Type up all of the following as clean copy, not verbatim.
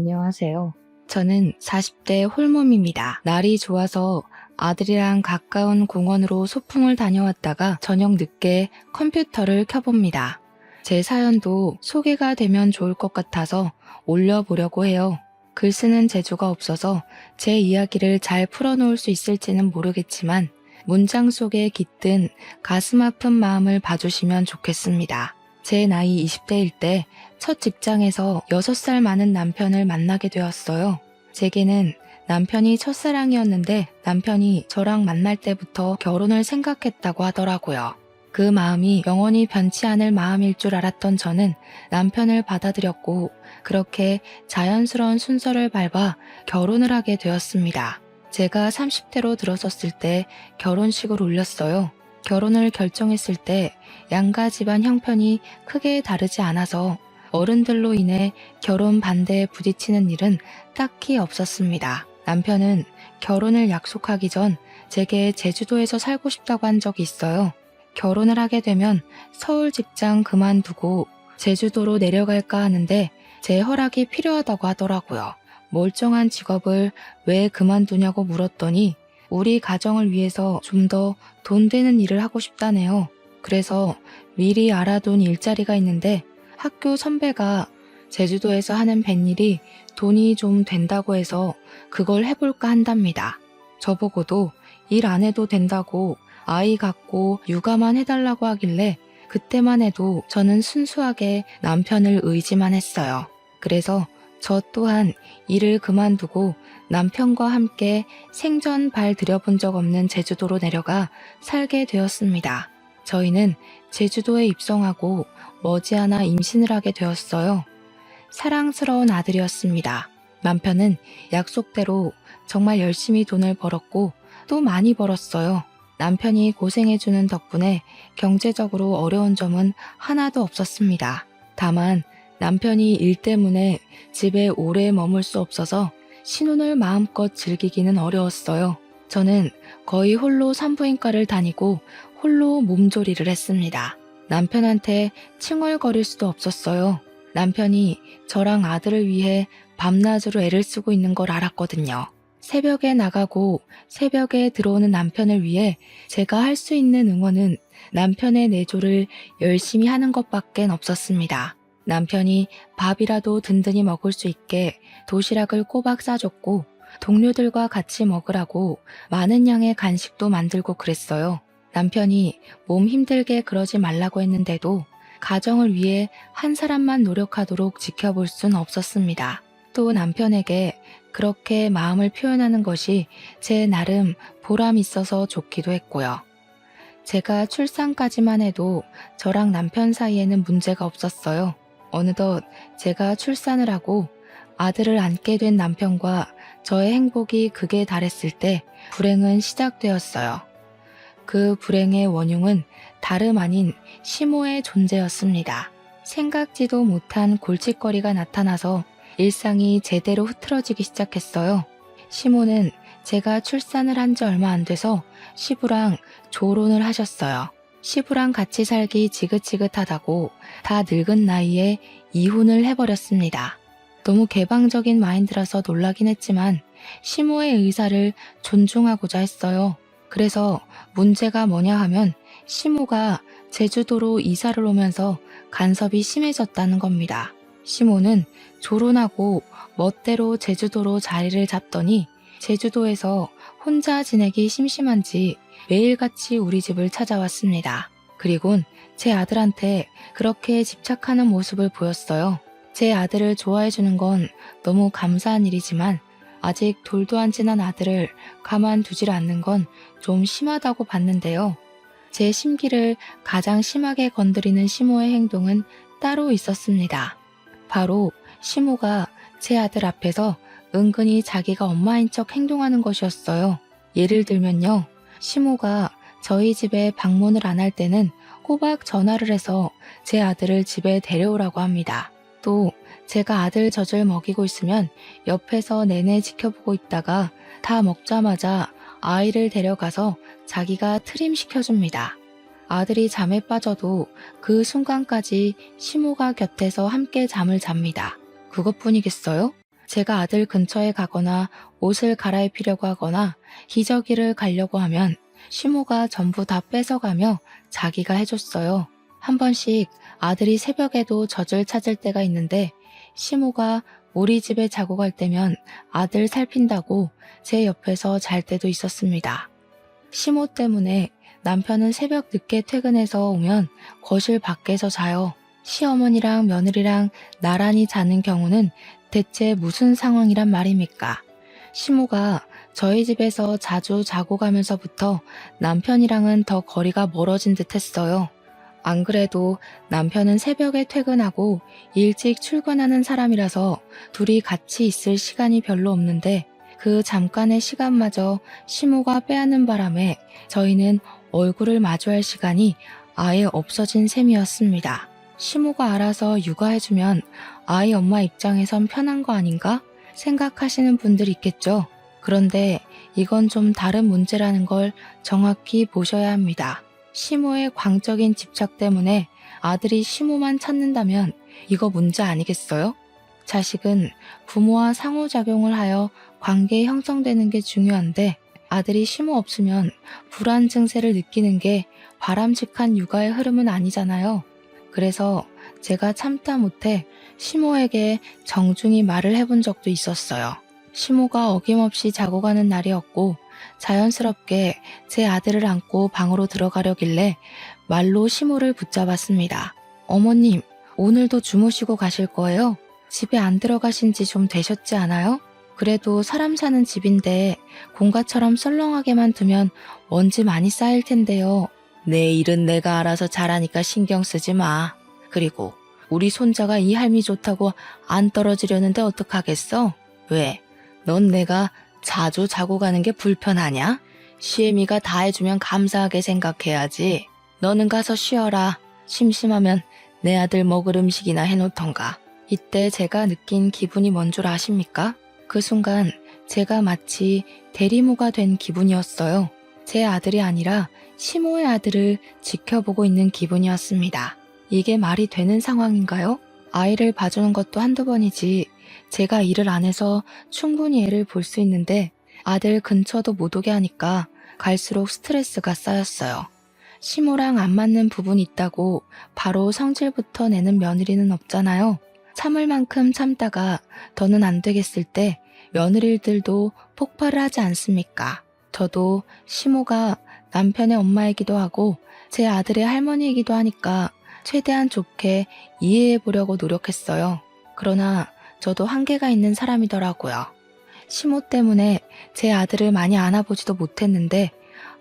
안녕하세요. 저는 40대 홀몸입니다. 날이 좋아서 아들이랑 가까운 공원으로 소풍을 다녀왔다가 저녁 늦게 컴퓨터를 켜봅니다. 제 사연도 소개가 되면 좋을 것 같아서 올려보려고 해요. 글 쓰는 재주가 없어서 제 이야기를 잘 풀어놓을 수 있을지는 모르겠지만 문장 속에 깃든 가슴 아픈 마음을 봐주시면 좋겠습니다. 제 나이 20대일 때 첫 직장에서 6살 많은 남편을 만나게 되었어요. 제게는 남편이 첫사랑이었는데 남편이 저랑 만날 때부터 결혼을 생각했다고 하더라고요. 그 마음이 영원히 변치 않을 마음일 줄 알았던 저는 남편을 받아들였고 그렇게 자연스러운 순서를 밟아 결혼을 하게 되었습니다. 제가 30대로 들어섰을 때 결혼식을 올렸어요. 결혼을 결정했을 때 양가 집안 형편이 크게 다르지 않아서 어른들로 인해 결혼 반대에 부딪히는 일은 딱히 없었습니다. 남편은 결혼을 약속하기 전 제게 제주도에서 살고 싶다고 한 적이 있어요. 결혼을 하게 되면 서울 직장 그만두고 제주도로 내려갈까 하는데 제 허락이 필요하다고 하더라고요. 멀쩡한 직업을 왜 그만두냐고 물었더니 우리 가정을 위해서 좀 더 돈 되는 일을 하고 싶다네요. 그래서 미리 알아둔 일자리가 있는데 학교 선배가 제주도에서 하는 뱃일이 돈이 좀 된다고 해서 그걸 해볼까 한답니다. 저보고도 일 안 해도 된다고 아이 갖고 육아만 해달라고 하길래 그때만 해도 저는 순수하게 남편을 의지만 했어요. 그래서 저 또한 일을 그만두고 남편과 함께 생전 발 들여본 적 없는 제주도로 내려가 살게 되었습니다. 저희는 제주도에 입성하고 머지않아 임신을 하게 되었어요. 사랑스러운 아들이었습니다. 남편은 약속대로 정말 열심히 돈을 벌었고 또 많이 벌었어요. 남편이 고생해주는 덕분에 경제적으로 어려운 점은 하나도 없었습니다. 다만 남편이 일 때문에 집에 오래 머물 수 없어서 신혼을 마음껏 즐기기는 어려웠어요. 저는 거의 홀로 산부인과를 다니고 홀로 몸조리를 했습니다. 남편한테 칭얼거릴 수도 없었어요. 남편이 저랑 아들을 위해 밤낮으로 애를 쓰고 있는 걸 알았거든요. 새벽에 나가고 새벽에 들어오는 남편을 위해 제가 할 수 있는 응원은 남편의 내조를 열심히 하는 것밖엔 없었습니다. 남편이 밥이라도 든든히 먹을 수 있게 도시락을 꼬박 싸줬고 동료들과 같이 먹으라고 많은 양의 간식도 만들고 그랬어요. 남편이 몸 힘들게 그러지 말라고 했는데도 가정을 위해 한 사람만 노력하도록 지켜볼 순 없었습니다. 또 남편에게 그렇게 마음을 표현하는 것이 제 나름 보람 있어서 좋기도 했고요. 제가 출산까지만 해도 저랑 남편 사이에는 문제가 없었어요. 어느덧 제가 출산을 하고 아들을 안게 된 남편과 저의 행복이 극에 달했을 때 불행은 시작되었어요. 그 불행의 원흉은 다름 아닌 시모의 존재였습니다. 생각지도 못한 골칫거리가 나타나서 일상이 제대로 흐트러지기 시작했어요. 시모는 제가 출산을 한 지 얼마 안 돼서 시부랑 조론을 하셨어요. 시부랑 같이 살기 지긋지긋하다고 다 늙은 나이에 이혼을 해버렸습니다. 너무 개방적인 마인드라서 놀라긴 했지만 시모의 의사를 존중하고자 했어요. 그래서 문제가 뭐냐 하면 시모가 제주도로 이사를 오면서 간섭이 심해졌다는 겁니다. 시모는 조론하고 멋대로 제주도로 자리를 잡더니 제주도에서 혼자 지내기 심심한지 매일같이 우리 집을 찾아왔습니다. 그리곤 제 아들한테 그렇게 집착하는 모습을 보였어요. 제 아들을 좋아해주는 건 너무 감사한 일이지만 아직 돌도 안 지난 아들을 가만두질 않는 건 좀 심하다고 봤는데요. 제 심기를 가장 심하게 건드리는 시모의 행동은 따로 있었습니다. 바로 시모가 제 아들 앞에서 은근히 자기가 엄마인 척 행동하는 것이었어요. 예를 들면요. 시모가 저희 집에 방문을 안 할 때는 꼬박 전화를 해서 제 아들을 집에 데려오라고 합니다. 또 제가 아들 젖을 먹이고 있으면 옆에서 내내 지켜보고 있다가 다 먹자마자 아이를 데려가서 자기가 트림시켜줍니다. 아들이 잠에 빠져도 그 순간까지 시모가 곁에서 함께 잠을 잡니다. 그것뿐이겠어요? 제가 아들 근처에 가거나 옷을 갈아입히려고 하거나 기저귀를 가려고 하면 시모가 전부 다 뺏어가며 자기가 해줬어요. 한 번씩 아들이 새벽에도 젖을 찾을 때가 있는데 시모가 우리 집에 자고 갈 때면 아들 살핀다고 제 옆에서 잘 때도 있었습니다. 시모 때문에 남편은 새벽 늦게 퇴근해서 오면 거실 밖에서 자요. 시어머니랑 며느리랑 나란히 자는 경우는 대체 무슨 상황이란 말입니까? 시모가 저희 집에서 자주 자고 가면서부터 남편이랑은 더 거리가 멀어진 듯 했어요. 안 그래도 남편은 새벽에 퇴근하고 일찍 출근하는 사람이라서 둘이 같이 있을 시간이 별로 없는데 그 잠깐의 시간마저 시모가 빼앗는 바람에 저희는 얼굴을 마주할 시간이 아예 없어진 셈이었습니다. 시모가 알아서 육아해주면 아이 엄마 입장에선 편한 거 아닌가 생각하시는 분들 있겠죠. 그런데 이건 좀 다른 문제라는 걸 정확히 보셔야 합니다. 시모의 광적인 집착 때문에 아들이 시모만 찾는다면 이거 문제 아니겠어요? 자식은 부모와 상호작용을 하여 관계 형성되는 게 중요한데 아들이 시모 없으면 불안 증세를 느끼는 게 바람직한 육아의 흐름은 아니잖아요. 그래서 제가 참다 못해 시모에게 정중히 말을 해본 적도 있었어요. 시모가 어김없이 자고 가는 날이었고 자연스럽게 제 아들을 안고 방으로 들어가려길래 말로 시모를 붙잡았습니다. 어머님, 오늘도 주무시고 가실 거예요? 집에 안 들어가신 지 좀 되셨지 않아요? 그래도 사람 사는 집인데 공가처럼 썰렁하게만 두면 먼지 많이 쌓일 텐데요. 내 일은 내가 알아서 잘하니까 신경 쓰지 마. 그리고 우리 손자가 이 할미 좋다고 안 떨어지려는데 어떡하겠어? 왜? 넌 내가 자주 자고 가는 게 불편하냐? 시애미가 다 해주면 감사하게 생각해야지. 너는 가서 쉬어라. 심심하면 내 아들 먹을 음식이나 해놓던가. 이때 제가 느낀 기분이 뭔 줄 아십니까? 그 순간 제가 마치 대리모가 된 기분이었어요. 제 아들이 아니라 시모의 아들을 지켜보고 있는 기분이었습니다. 이게 말이 되는 상황인가요? 아이를 봐주는 것도 한두 번이지 제가 일을 안 해서 충분히 애를 볼 수 있는데 아들 근처도 못 오게 하니까 갈수록 스트레스가 쌓였어요. 시모랑 안 맞는 부분이 있다고 바로 성질부터 내는 며느리는 없잖아요. 참을 만큼 참다가 더는 안 되겠을 때 며느리들도 폭발을 하지 않습니까? 저도 시모가 남편의 엄마이기도 하고 제 아들의 할머니이기도 하니까 최대한 좋게 이해해 보려고 노력했어요. 그러나 저도 한계가 있는 사람이더라고요. 시모 때문에 제 아들을 많이 안아보지도 못했는데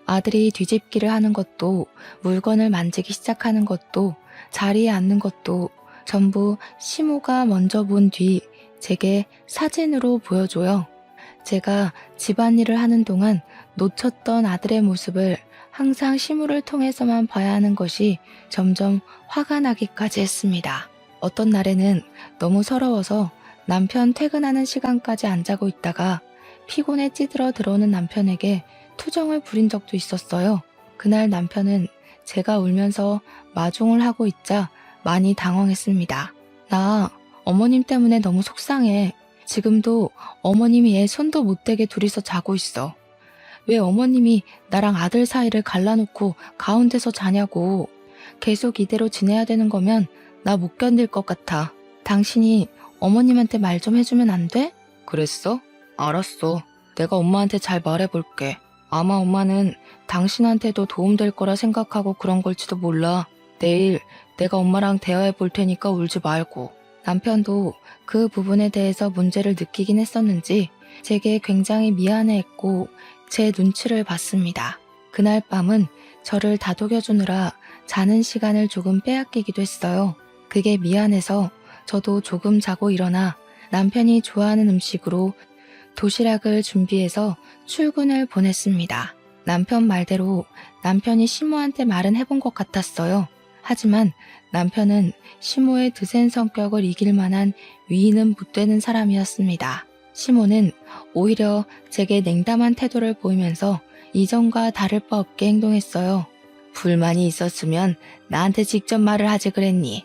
아들이 뒤집기를 하는 것도 물건을 만지기 시작하는 것도 자리에 앉는 것도 전부 시모가 먼저 본 뒤 제게 사진으로 보여줘요. 제가 집안일을 하는 동안 놓쳤던 아들의 모습을 항상 시모를 통해서만 봐야 하는 것이 점점 화가 나기까지 했습니다. 어떤 날에는 너무 서러워서 남편 퇴근하는 시간까지 안 자고 있다가 피곤에 찌들어 들어오는 남편에게 투정을 부린 적도 있었어요. 그날 남편은 제가 울면서 마중을 하고 있자 많이 당황했습니다. 나 어머님 때문에 너무 속상해. 지금도 어머님이 애 손도 못 대게 둘이서 자고 있어. 왜 어머님이 나랑 아들 사이를 갈라놓고 가운데서 자냐고. 계속 이대로 지내야 되는 거면 나 못 견딜 것 같아. 당신이 어머님한테 말 좀 해주면 안 돼? 그랬어? 알았어. 내가 엄마한테 잘 말해볼게. 아마 엄마는 당신한테도 도움될 거라 생각하고 그런 걸지도 몰라. 내일 내가 엄마랑 대화해 볼 테니까 울지 말고. 남편도 그 부분에 대해서 문제를 느끼긴 했었는지 제게 굉장히 미안해했고 제 눈치를 봤습니다. 그날 밤은 저를 다독여주느라 자는 시간을 조금 빼앗기기도 했어요. 그게 미안해서 저도 조금 자고 일어나 남편이 좋아하는 음식으로 도시락을 준비해서 출근을 보냈습니다. 남편 말대로 남편이 시모한테 말은 해본 것 같았어요. 하지만 남편은 시모의 드센 성격을 이길 만한 위인은 못 되는 사람이었습니다. 시모는 오히려 제게 냉담한 태도를 보이면서 이전과 다를 바 없게 행동했어요. 불만이 있었으면 나한테 직접 말을 하지 그랬니?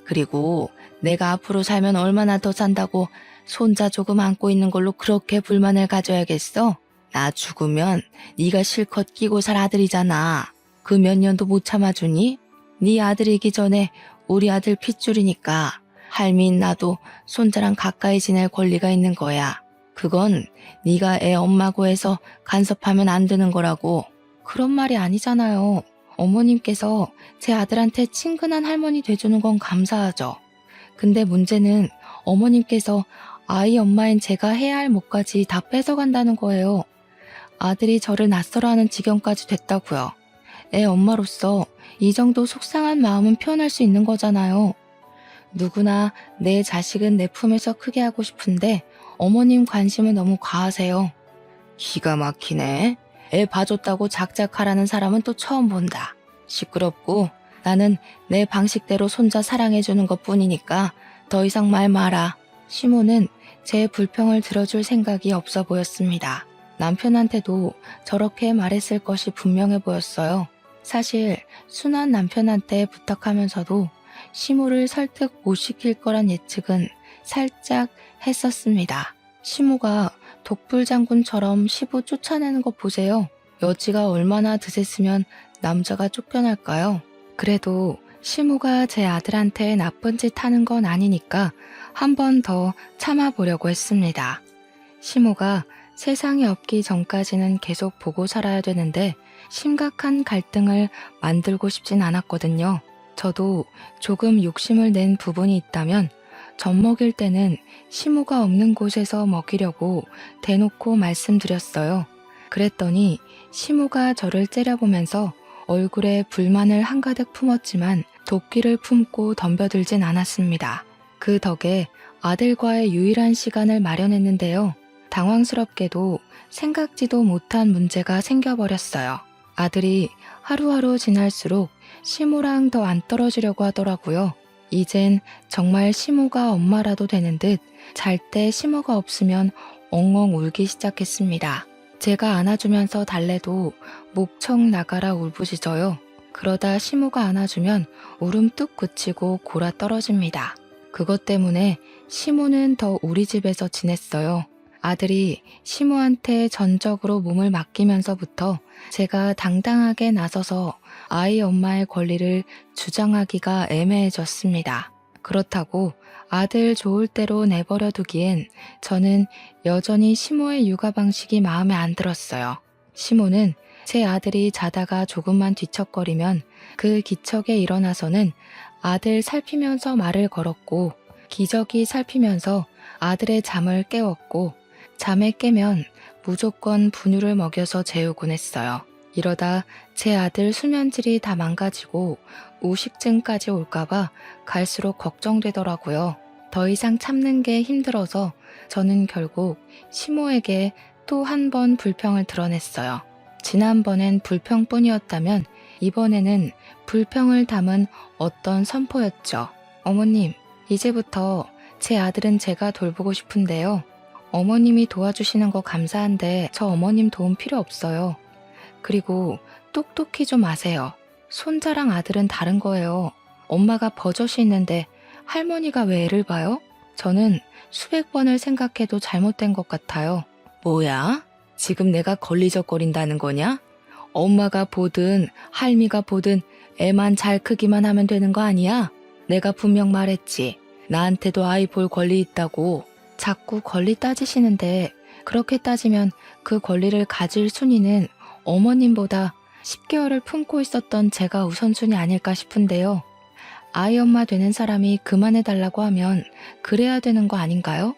그리고 내가 앞으로 살면 얼마나 더 산다고 손자 조금 안고 있는 걸로 그렇게 불만을 가져야겠어? 나 죽으면 네가 실컷 끼고 살 아들이잖아. 그 몇 년도 못 참아주니? 네 아들이기 전에 우리 아들 핏줄이니까 할미인 나도 손자랑 가까이 지낼 권리가 있는 거야. 그건 네가 애 엄마고 해서 간섭하면 안 되는 거라고. 그런 말이 아니잖아요. 어머님께서 제 아들한테 친근한 할머니 돼주는 건 감사하죠. 근데 문제는 어머님께서 아이 엄마인 제가 해야 할 몫까지 다 뺏어간다는 거예요. 아들이 저를 낯설어하는 지경까지 됐다고요. 애 엄마로서 이 정도 속상한 마음은 표현할 수 있는 거잖아요. 누구나 내 자식은 내 품에서 크게 하고 싶은데 어머님 관심은 너무 과하세요. 기가 막히네. 애 봐줬다고 작작하라는 사람은 또 처음 본다. 시끄럽고 나는 내 방식대로 손자 사랑해주는 것뿐이니까 더 이상 말 마라. 시모는 제 불평을 들어줄 생각이 없어 보였습니다. 남편한테도 저렇게 말했을 것이 분명해 보였어요. 사실 순한 남편한테 부탁하면서도 시모를 설득 못 시킬 거란 예측은 살짝 했었습니다. 시모가 독불장군처럼 시부 쫓아내는 것 보세요. 여지가 얼마나 드셌으면 남자가 쫓겨날까요? 그래도 시모가 제 아들한테 나쁜 짓 하는 건 아니니까 한 번 더 참아보려고 했습니다. 시모가 세상이 없기 전까지는 계속 보고 살아야 되는데 심각한 갈등을 만들고 싶진 않았거든요. 저도 조금 욕심을 낸 부분이 있다면 젖 먹일 때는 시모가 없는 곳에서 먹이려고 대놓고 말씀드렸어요. 그랬더니 시모가 저를 째려보면서 얼굴에 불만을 한가득 품었지만 도끼를 품고 덤벼들진 않았습니다. 그 덕에 아들과의 유일한 시간을 마련했는데요. 당황스럽게도 생각지도 못한 문제가 생겨버렸어요. 아들이 하루하루 지날수록 시모랑 더 안 떨어지려고 하더라고요. 이젠 정말 시모가 엄마라도 되는 듯 잘 때 시모가 없으면 엉엉 울기 시작했습니다. 제가 안아주면서 달래도 목청 나가라 울부짖어요. 그러다 시모가 안아주면 울음 뚝 그치고 골아 떨어집니다. 그것 때문에 시모는 더 우리 집에서 지냈어요. 아들이 시모한테 전적으로 몸을 맡기면서부터 제가 당당하게 나서서 아이 엄마의 권리를 주장하기가 애매해졌습니다. 그렇다고 아들 좋을 대로 내버려 두기엔 저는 여전히 시모의 육아 방식이 마음에 안 들었어요. 시모는 제 아들이 자다가 조금만 뒤척거리면 그 기척에 일어나서는 아들 살피면서 말을 걸었고 기저귀 살피면서 아들의 잠을 깨웠고 잠에 깨면 무조건 분유를 먹여서 재우곤 했어요. 이러다 제 아들 수면질이 다 망가지고 우식증까지 올까봐 갈수록 걱정되더라고요. 더 이상 참는 게 힘들어서 저는 결국 시모에게 또 한 번 불평을 드러냈어요. 지난번엔 불평뿐이었다면 이번에는 불평을 담은 어떤 선포였죠. 어머님, 이제부터 제 아들은 제가 돌보고 싶은데요. 어머님이 도와주시는 거 감사한데 저 어머님 도움 필요 없어요. 그리고 똑똑히 좀 아세요. 손자랑 아들은 다른 거예요. 엄마가 버젓이 있는데 할머니가 왜 애를 봐요? 저는 수백 번을 생각해도 잘못된 것 같아요. 뭐야? 지금 내가 걸리적거린다는 거냐? 엄마가 보든 할미가 보든 애만 잘 크기만 하면 되는 거 아니야? 내가 분명 말했지. 나한테도 아이 볼 권리 있다고. 자꾸 권리 따지시는데 그렇게 따지면 그 권리를 가질 순위는 어머님보다 10개월을 품고 있었던 제가 우선순위 아닐까 싶은데요. 아이 엄마 되는 사람이 그만해달라고 하면 그래야 되는 거 아닌가요?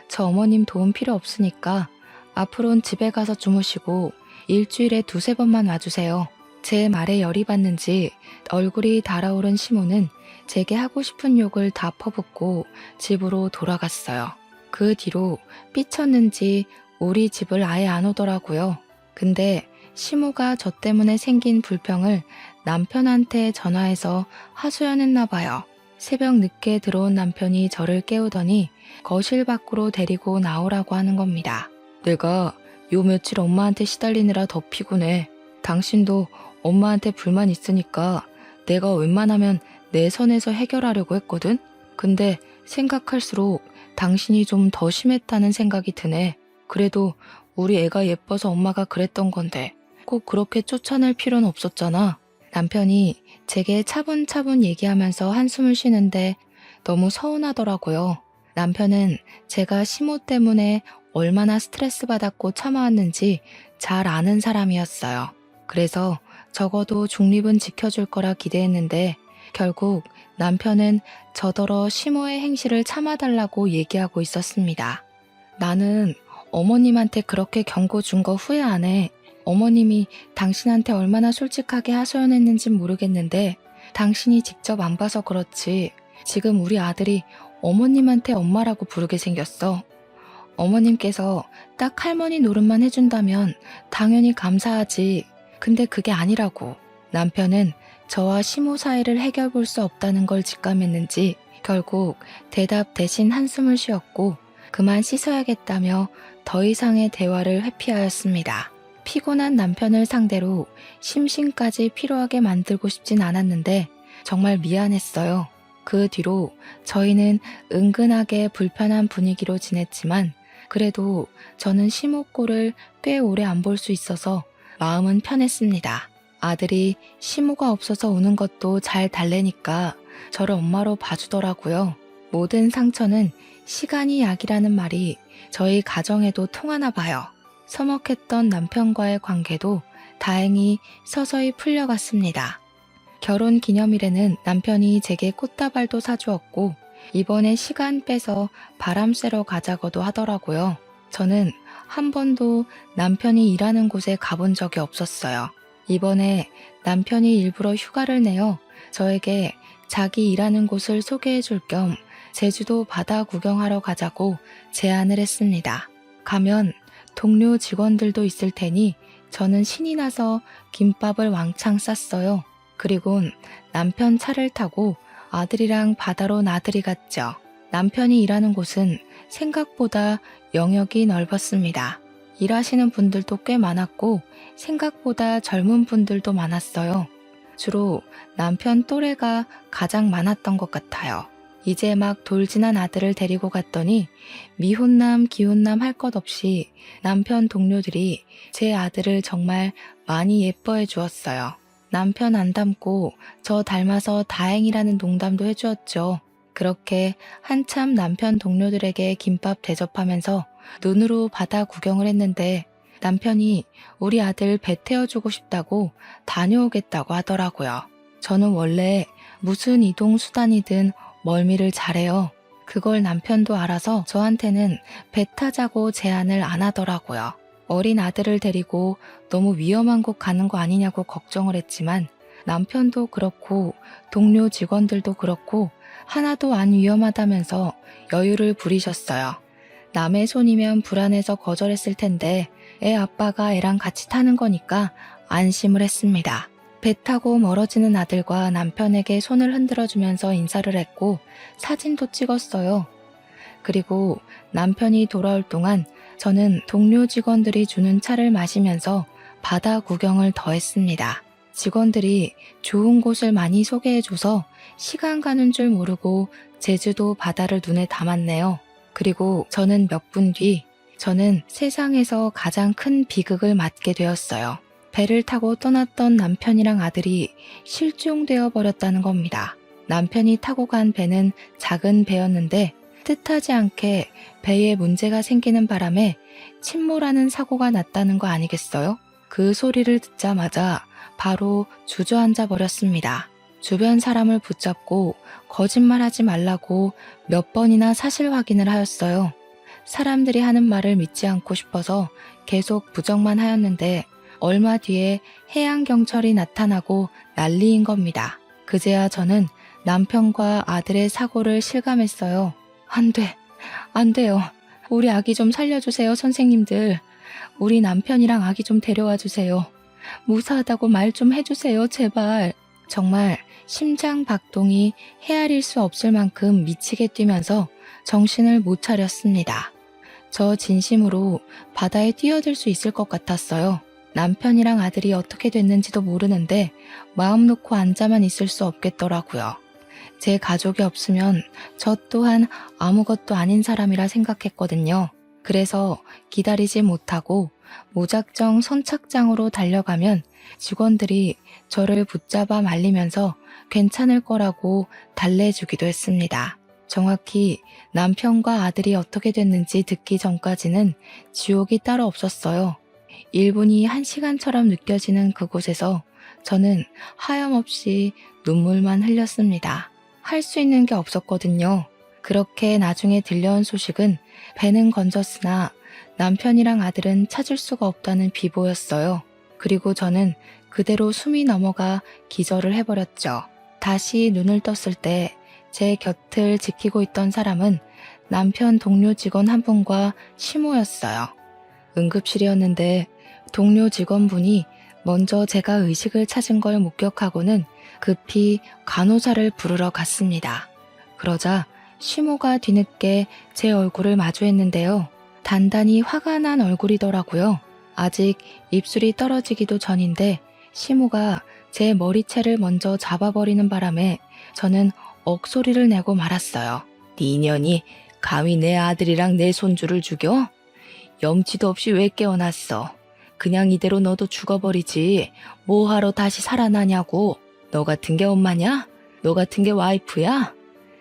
저 어머님 도움 필요 없으니까 앞으로는 집에 가서 주무시고 일주일에 2-3번만 와주세요. 제 말에 열이 받는지 얼굴이 달아오른 시모는 제게 하고 싶은 욕을 다 퍼붓고 집으로 돌아갔어요. 그 뒤로 삐쳤는지 우리 집을 아예 안 오더라고요. 근데 시모가 저 때문에 생긴 불평을 남편한테 전화해서 하소연했나 봐요. 새벽 늦게 들어온 남편이 저를 깨우더니 거실 밖으로 데리고 나오라고 하는 겁니다. 내가 요 며칠 엄마한테 시달리느라 더 피곤해. 당신도 엄마한테 불만 있으니까 내가 웬만하면 내 선에서 해결하려고 했거든? 근데 생각할수록 당신이 좀 더 심했다는 생각이 드네. 그래도 우리 애가 예뻐서 엄마가 그랬던 건데 꼭 그렇게 쫓아낼 필요는 없었잖아. 남편이 제게 차분차분 얘기하면서 한숨을 쉬는데 너무 서운하더라고요. 남편은 제가 시모 때문에 얼마나 스트레스 받았고 참아왔는지 잘 아는 사람이었어요. 그래서 적어도 중립은 지켜줄 거라 기대했는데 결국 남편은 저더러 시모의 행실을 참아달라고 얘기하고 있었습니다. 나는 어머님한테 그렇게 경고 준 거 후회 안 해. 어머님이 당신한테 얼마나 솔직하게 하소연했는진 모르겠는데 당신이 직접 안 봐서 그렇지. 지금 우리 아들이 어머님한테 엄마라고 부르게 생겼어. 어머님께서 딱 할머니 노릇만 해준다면 당연히 감사하지. 근데 그게 아니라고. 남편은 저와 시모 사이를 해결 볼 수 없다는 걸 직감했는지 결국 대답 대신 한숨을 쉬었고 그만 씻어야겠다며 더 이상의 대화를 회피하였습니다. 피곤한 남편을 상대로 심신까지 피로하게 만들고 싶진 않았는데 정말 미안했어요. 그 뒤로 저희는 은근하게 불편한 분위기로 지냈지만 그래도 저는 시모꼴을 꽤 오래 안 볼 수 있어서 마음은 편했습니다. 아들이 시모가 없어서 우는 것도 잘 달래니까 저를 엄마로 봐주더라고요. 모든 상처는 시간이 약이라는 말이 저희 가정에도 통하나 봐요. 서먹했던 남편과의 관계도 다행히 서서히 풀려갔습니다. 결혼 기념일에는 남편이 제게 꽃다발도 사주었고 이번에 시간 빼서 바람 쐬러 가자고도 하더라고요. 저는 한 번도 남편이 일하는 곳에 가본 적이 없었어요. 이번에 남편이 일부러 휴가를 내어 저에게 자기 일하는 곳을 소개해 줄 겸 제주도 바다 구경하러 가자고 제안을 했습니다. 가면 동료 직원들도 있을 테니 저는 신이 나서 김밥을 왕창 쌌어요. 그리곤 남편 차를 타고 아들이랑 바다로 나들이 갔죠. 남편이 일하는 곳은 생각보다 영역이 넓었습니다. 일하시는 분들도 꽤 많았고 생각보다 젊은 분들도 많았어요. 주로 남편 또래가 가장 많았던 것 같아요. 이제 막 돌진한 아들을 데리고 갔더니 미혼남 기혼남 할 것 없이 남편 동료들이 제 아들을 정말 많이 예뻐해 주었어요. 남편 안 닮고 저 닮아서 다행이라는 농담도 해주었죠. 그렇게 한참 남편 동료들에게 김밥 대접하면서 눈으로 바다 구경을 했는데 남편이 우리 아들 배 태워주고 싶다고 다녀오겠다고 하더라고요. 저는 원래 무슨 이동 수단이든 멀미를 잘해요. 그걸 남편도 알아서 저한테는 배 타자고 제안을 안 하더라고요. 어린 아들을 데리고 너무 위험한 곳 가는 거 아니냐고 걱정을 했지만 남편도 그렇고 동료 직원들도 그렇고 하나도 안 위험하다면서 여유를 부리셨어요. 남의 손이면 불안해서 거절했을 텐데 애 아빠가 애랑 같이 타는 거니까 안심을 했습니다. 배 타고 멀어지는 아들과 남편에게 손을 흔들어주면서 인사를 했고 사진도 찍었어요. 그리고 남편이 돌아올 동안 저는 동료 직원들이 주는 차를 마시면서 바다 구경을 더 했습니다. 직원들이 좋은 곳을 많이 소개해줘서 시간 가는 줄 모르고 제주도 바다를 눈에 담았네요. 그리고 저는 몇 분 뒤 저는 세상에서 가장 큰 비극을 맞게 되었어요. 배를 타고 떠났던 남편이랑 아들이 실종되어 버렸다는 겁니다. 남편이 타고 간 배는 작은 배였는데 뜻하지 않게 배에 문제가 생기는 바람에 침몰하는 사고가 났다는 거 아니겠어요? 그 소리를 듣자마자 바로 주저앉아 버렸습니다. 주변 사람을 붙잡고 거짓말하지 말라고 몇 번이나 사실 확인을 하였어요. 사람들이 하는 말을 믿지 않고 싶어서 계속 부정만 하였는데 얼마 뒤에 해양경찰이 나타나고 난리인 겁니다. 그제야 저는 남편과 아들의 사고를 실감했어요. 안 돼요. 우리 아기 좀 살려주세요, 선생님들. 우리 남편이랑 아기 좀 데려와 주세요. 무사하다고 말 좀 해주세요, 제발. 정말 심장 박동이 헤아릴 수 없을 만큼 미치게 뛰면서 정신을 못 차렸습니다. 저 진심으로 바다에 뛰어들 수 있을 것 같았어요. 남편이랑 아들이 어떻게 됐는지도 모르는데 마음 놓고 앉아만 있을 수 없겠더라고요. 제 가족이 없으면 저 또한 아무것도 아닌 사람이라 생각했거든요. 그래서 기다리지 못하고 무작정 선착장으로 달려가면 직원들이 저를 붙잡아 말리면서 괜찮을 거라고 달래주기도 했습니다. 정확히 남편과 아들이 어떻게 됐는지 듣기 전까지는 지옥이 따로 없었어요. 1분이 1시간처럼 느껴지는 그곳에서 저는 하염없이 눈물만 흘렸습니다. 할 수 있는 게 없었거든요. 그렇게 나중에 들려온 소식은 배는 건졌으나 남편이랑 아들은 찾을 수가 없다는 비보였어요. 그리고 저는 그대로 숨이 넘어가 기절을 해버렸죠. 다시 눈을 떴을 때 제 곁을 지키고 있던 사람은 남편 동료 직원 한 분과 시모였어요. 응급실이었는데 동료 직원분이 먼저 제가 의식을 찾은 걸 목격하고는 급히 간호사를 부르러 갔습니다. 그러자 시모가 뒤늦게 제 얼굴을 마주했는데요. 단단히 화가 난 얼굴이더라고요. 아직 입술이 떨어지기도 전인데 시모가 제 머리채를 먼저 잡아버리는 바람에 저는 억소리를 내고 말았어요. 네 년이 감히 내 아들이랑 내 손주를 죽여? 염치도 없이 왜 깨어났어? 그냥 이대로 너도 죽어버리지. 뭐하러 다시 살아나냐고. 너 같은 게 엄마냐? 너 같은 게 와이프야?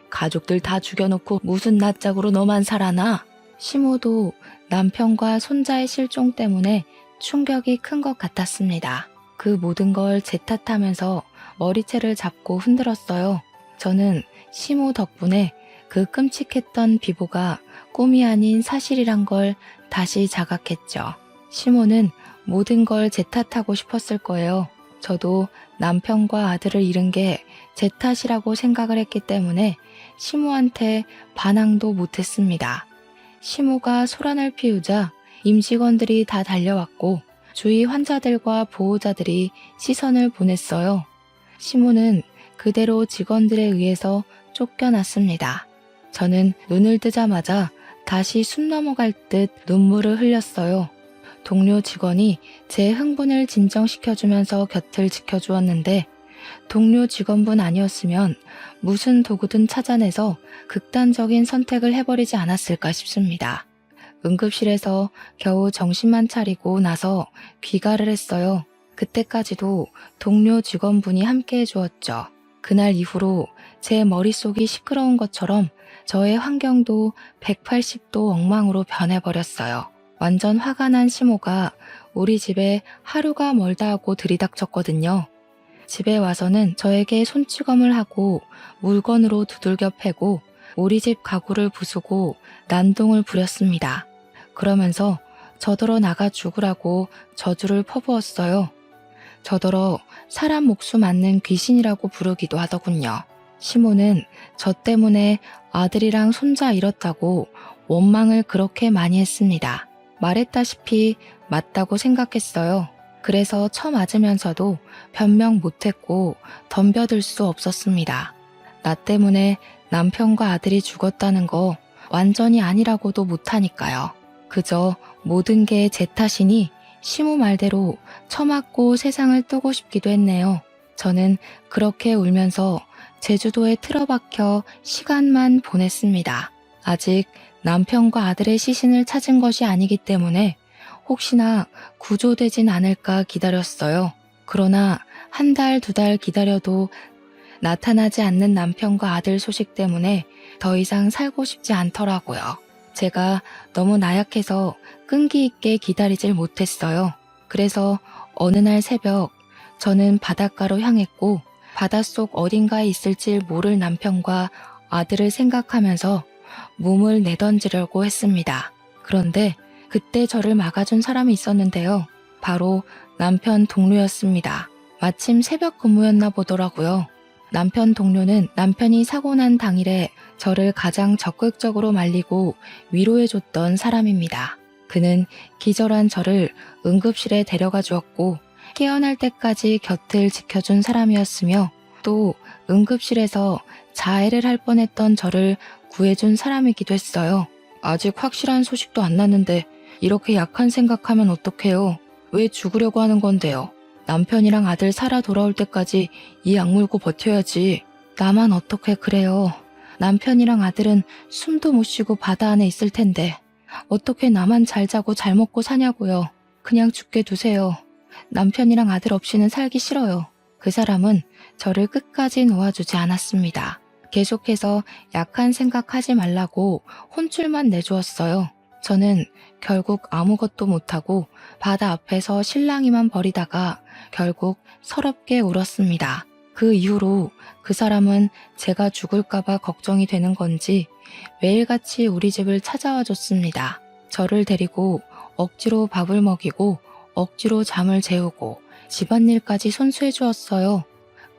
가족들 다 죽여놓고 무슨 낯짝으로 너만 살아나? 시모도 남편과 손자의 실종 때문에 충격이 큰 것 같았습니다. 그 모든 걸 제 탓하면서 머리채를 잡고 흔들었어요. 저는 시모 덕분에 그 끔찍했던 비보가 꿈이 아닌 사실이란 걸 다시 자각했죠. 시모는 모든 걸 제 탓하고 싶었을 거예요. 저도 남편과 아들을 잃은 게 제 탓이라고 생각을 했기 때문에 시모한테 반항도 못했습니다. 시모가 소란을 피우자 임직원들이 다 달려왔고 주위 환자들과 보호자들이 시선을 보냈어요. 시모는 그대로 직원들에 의해서 쫓겨났습니다. 저는 눈을 뜨자마자 다시 숨 넘어갈 듯 눈물을 흘렸어요. 동료 직원이 제 흥분을 진정시켜주면서 곁을 지켜주었는데 동료 직원분 아니었으면 무슨 도구든 찾아내서 극단적인 선택을 해버리지 않았을까 싶습니다. 응급실에서 겨우 정신만 차리고 나서 귀가를 했어요. 그때까지도 동료 직원분이 함께 해주었죠. 그날 이후로 제 머릿속이 시끄러운 것처럼 저의 환경도 180도 엉망으로 변해버렸어요. 완전 화가 난 시모가 우리 집에 하루가 멀다 하고 들이닥쳤거든요. 집에 와서는 저에게 손찌검을 하고 물건으로 두들겨 패고 우리 집 가구를 부수고 난동을 부렸습니다. 그러면서 저더러 나가 죽으라고 저주를 퍼부었어요. 저더러 사람 목숨 앗는 귀신이라고 부르기도 하더군요. 시모는 저 때문에 아들이랑 손자 잃었다고 원망을 그렇게 많이 했습니다. 말했다시피 맞다고 생각했어요. 그래서 처맞으면서도 변명 못했고 덤벼들 수 없었습니다. 나 때문에 남편과 아들이 죽었다는 거 완전히 아니라고도 못하니까요. 그저 모든 게 제 탓이니 시모 말대로 처맞고 세상을 뜨고 싶기도 했네요. 저는 그렇게 울면서 제주도에 틀어박혀 시간만 보냈습니다. 아직 남편과 아들의 시신을 찾은 것이 아니기 때문에 혹시나 구조되진 않을까 기다렸어요. 그러나 한 달, 2달 기다려도 나타나지 않는 남편과 아들 소식 때문에 더 이상 살고 싶지 않더라고요. 제가 너무 나약해서 끈기 있게 기다리질 못했어요. 그래서 어느 날 새벽 저는 바닷가로 향했고 바닷속 어딘가에 있을지 모를 남편과 아들을 생각하면서 몸을 내던지려고 했습니다. 그런데 그때 저를 막아준 사람이 있었는데요. 바로 남편 동료였습니다. 마침 새벽 근무였나 보더라고요. 남편 동료는 남편이 사고 난 당일에 저를 가장 적극적으로 말리고 위로해줬던 사람입니다. 그는 기절한 저를 응급실에 데려가 주었고 깨어날 때까지 곁을 지켜준 사람이었으며 또 응급실에서 자해를 할 뻔했던 저를 구해준 사람이기도 했어요. 아직 확실한 소식도 안 났는데 이렇게 약한 생각하면 어떡해요? 왜 죽으려고 하는 건데요? 남편이랑 아들 살아 돌아올 때까지 이 악물고 버텨야지. 나만 어떻게 그래요. 남편이랑 아들은 숨도 못 쉬고 바다 안에 있을 텐데 어떻게 나만 잘 자고 잘 먹고 사냐고요. 그냥 죽게 두세요. 남편이랑 아들 없이는 살기 싫어요. 그 사람은 저를 끝까지 놓아주지 않았습니다. 계속해서 약한 생각하지 말라고 혼쭐만 내주었어요. 저는 결국 아무것도 못하고 바다 앞에서 실랑이만 벌이다가 결국 서럽게 울었습니다. 그 이후로 그 사람은 제가 죽을까봐 걱정이 되는 건지 매일같이 우리 집을 찾아와 줬습니다. 저를 데리고 억지로 밥을 먹이고 억지로 잠을 재우고 집안일까지 손수해 주었어요.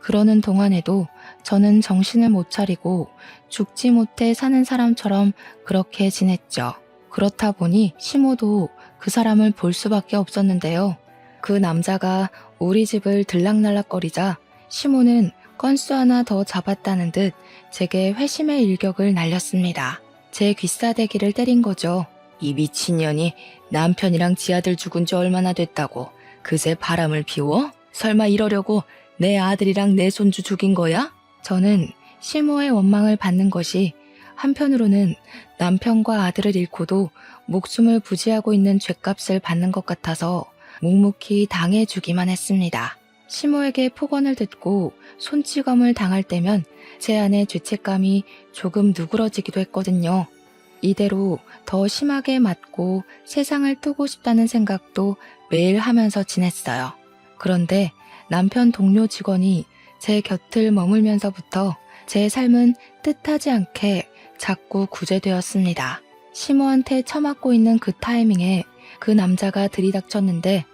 그러는 동안에도 저는 정신을 못 차리고 죽지 못해 사는 사람처럼 그렇게 지냈죠. 그렇다 보니 시모도 그 사람을 볼 수밖에 없었는데요. 그 남자가 우리 집을 들락날락거리자 시모는 건수 하나 더 잡았다는 듯 제게 회심의 일격을 날렸습니다. 제 귀싸대기를 때린 거죠. 이 미친년이 남편이랑 지 아들 죽은 지 얼마나 됐다고 그새 바람을 피워? 설마 이러려고 내 아들이랑 내 손주 죽인 거야? 저는 시모의 원망을 받는 것이 한편으로는 남편과 아들을 잃고도 목숨을 부지하고 있는 죗값을 받는 것 같아서 묵묵히 당해주기만 했습니다. 시모에게 폭언을 듣고 손찌검을 당할 때면 제 안의 죄책감이 조금 누그러지기도 했거든요. 이대로 더 심하게 맞고 세상을 뜨고 싶다는 생각도 매일 하면서 지냈어요. 그런데 남편 동료 직원이 제 곁을 머물면서부터 제 삶은 뜻하지 않게 자꾸 구제되었습니다. 시모한테 처맞고 있는 그 타이밍에 그 남자가 들이닥쳤는데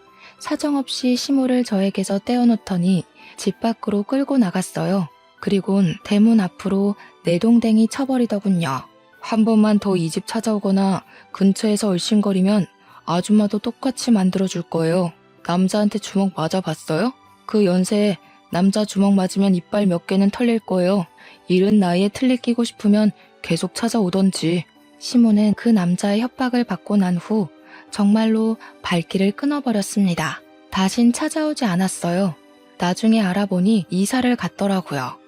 사정없이 시모를 저에게서 떼어놓더니 집 밖으로 끌고 나갔어요. 그리곤 대문 앞으로 내동댕이 쳐버리더군요. 한 번만 더 이 집 찾아오거나 근처에서 얼씬거리면 아줌마도 똑같이 만들어줄 거예요. 남자한테 주먹 맞아봤어요? 그 연세에 남자 주먹 맞으면 이빨 몇 개는 털릴 거예요. 이른 나이에 틀니 끼고 싶으면 계속 찾아오던지. 시모는 그 남자의 협박을 받고 난 후 정말로 발길을 끊어버렸습니다. 다신 찾아오지 않았어요. 나중에 알아보니 이사를 갔더라고요.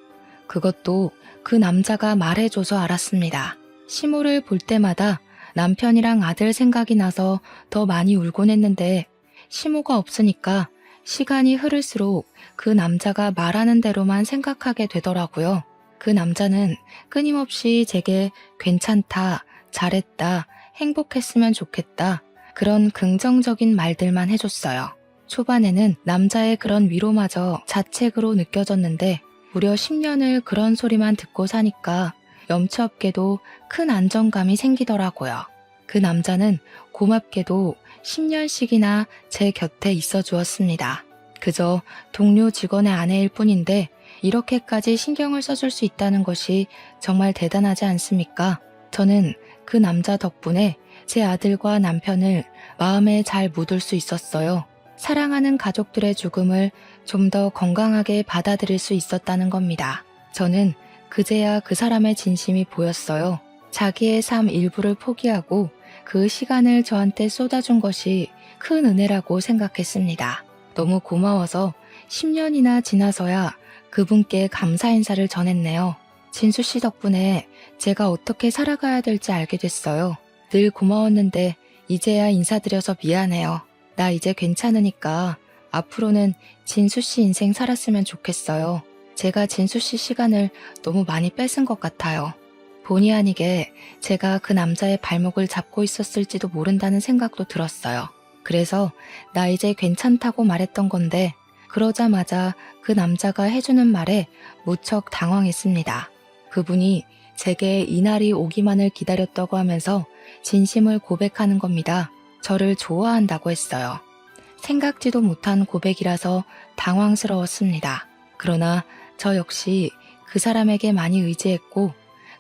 그것도 그 남자가 말해줘서 알았습니다. 시모를 볼 때마다 남편이랑 아들 생각이 나서 더 많이 울곤 했는데 시모가 없으니까 시간이 흐를수록 그 남자가 말하는 대로만 생각하게 되더라고요. 그 남자는 끊임없이 제게 괜찮다, 잘했다, 행복했으면 좋겠다 그런 긍정적인 말들만 해줬어요. 초반에는 남자의 그런 위로마저 자책으로 느껴졌는데 무려 10년을 그런 소리만 듣고 사니까 염치없게도 큰 안정감이 생기더라고요. 그 남자는 고맙게도 10년씩이나 제 곁에 있어 주었습니다. 그저 동료 직원의 아내일 뿐인데 이렇게까지 신경을 써줄 수 있다는 것이 정말 대단하지 않습니까? 저는 그 남자 덕분에 제 아들과 남편을 마음에 잘 묻을 수 있었어요. 사랑하는 가족들의 죽음을 좀 더 건강하게 받아들일 수 있었다는 겁니다. 저는 그제야 그 사람의 진심이 보였어요. 자기의 삶 일부를 포기하고 그 시간을 저한테 쏟아준 것이 큰 은혜라고 생각했습니다. 너무 고마워서 10년이나 지나서야 그분께 감사 인사를 전했네요. 진수 씨 덕분에 제가 어떻게 살아가야 될지 알게 됐어요. 늘 고마웠는데 이제야 인사드려서 미안해요. 나 이제 괜찮으니까 앞으로는 진수 씨 인생 살았으면 좋겠어요. 제가 진수 씨 시간을 너무 많이 뺏은 것 같아요. 본의 아니게 제가 그 남자의 발목을 잡고 있었을지도 모른다는 생각도 들었어요. 그래서 나 이제 괜찮다고 말했던 건데 그러자마자 그 남자가 해주는 말에 무척 당황했습니다. 그분이 제게 이날이 오기만을 기다렸다고 하면서 진심을 고백하는 겁니다. 저를 좋아한다고 했어요. 생각지도 못한 고백이라서 당황스러웠습니다. 그러나 저 역시 그 사람에게 많이 의지했고